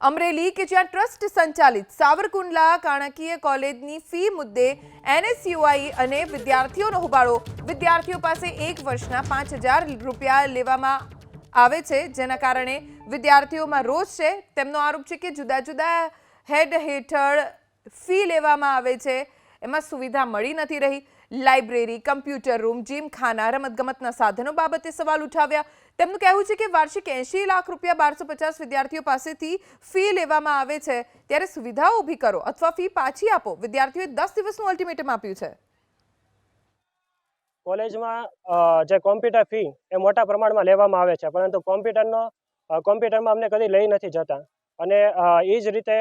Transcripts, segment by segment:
અમરેલી કે જ્યાં ટ્રસ્ટ સંચાલિત સાવરકુંડલા કાણાકીય કોલેજની ફી મુદ્દે એનએસયુઆઈ અને વિદ્યાર્થીઓનો હોબાળો। વિદ્યાર્થીઓ પાસે 1 વર્ષના 5000 રૂપિયા લેવામાં આવે છે, જેના કારણે વિદ્યાર્થીઓમાં રોષ છે। તેમનો આરોપ છે કે જુદા જુદા હેડ હેઠળ ફી લેવામાં આવે છે, એમાં સુવિધા મળી નથી રહી। લાઇબ્રેરી, કમ્પ્યુટર રૂમ, જીમખાના, રમતગમતના સાધનો બાબતે સવાલ ઉઠાવ્યા। તેમનું કહેવું છે કે વાર્ષિક 80 લાખ રૂપિયા 1250 વિદ્યાર્થીઓ પાસેથી ફી લેવામાં આવે છે, ત્યારે સુવિધાઓ ઊભી કરો અથવા ફી પાછી આપો। વિદ્યાર્થીઓએ 10 દિવસનું અલ્ટિમેટમ આપ્યું છે। કોલેજમાં જે કોમ્પ્યુટર ફી એ મોટા પ્રમાણમાં લેવામાં આવે છે, પરંતુ કોમ્પ્યુટરમાં અમને કદી લઈ નથી જતા અને એ જ રીતે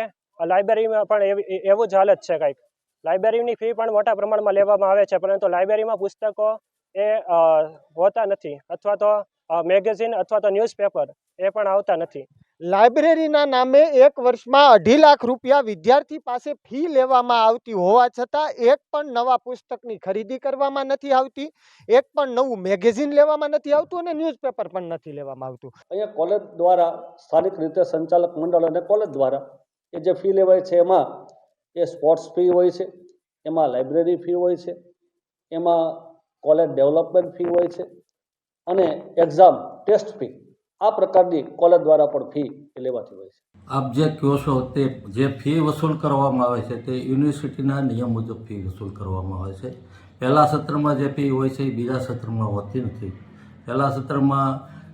લાઇબ્રેરીમાં પણ એવું જ હાલત છે। કંઈક લાઇબ્રેરીની ફી પણ મોટા પ્રમાણમાં લેવામાં આવે છે, પરંતુ લાઇબ્રેરીમાં પુસ્તકો એ હોતા નથી, અથવા તો મેગેઝિન અથવા તો ન્યૂઝપેપર એ પણ આવતા નથી। લાઇબ્રેરીના નામે 1 વર્ષમાં 2.5 લાખ રૂપિયા વિદ્યાર્થી પાસે ફી લેવામાં આવતી હોવા છતાં એક પણ નવા પુસ્તકની ખરીદી કરવામાં નથી આવતી, એક પણ નવું મેગેઝિન લેવામાં નથી આવતું અને ન્યૂઝપેપર પણ નથી લેવામાં આવતું। અહીંયા કોલેજ દ્વારા સ્થાનિક રીતે સંચાલક મંડળ અને કોલેજ દ્વારા એ જે ફી લેવાય છે એમાં એ સ્પોર્ટ્સ ફી હોય છે, એમાં લાઇબ્રેરી ફી હોય છે, એમાં કોલેજ ડેવલપમેન્ટ ફી હોય છે અને એક્ઝામ ટેસ્ટ ફી આ પ્રકારની કોલેજ દ્વારા પણ ફી લેવાતી હોય છે। આપ જે કહો છો તે જે ફી વસૂલ કરવામાં આવે છે તે યુનિવર્સિટીના નિયમ મુજબ ફી વસૂલ કરવામાં આવે છે। પહેલા સત્રમાં જે ફી હોય છે એ બીજા સત્રમાં હોતી નથી। પહેલા સત્રમાં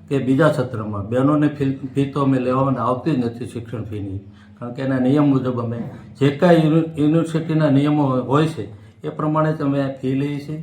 કે બીજા સત્રમાં બહેનોની ફી તો અમે લેવામાં આવતી જ નથી શિક્ષણ ફીની, કારણ કે એના નિયમ મુજબ અમે જે કાંઈ યુનિવર્સિટીના નિયમો હોય છે એ પ્રમાણે જ અમે ફી લઈએ છીએ।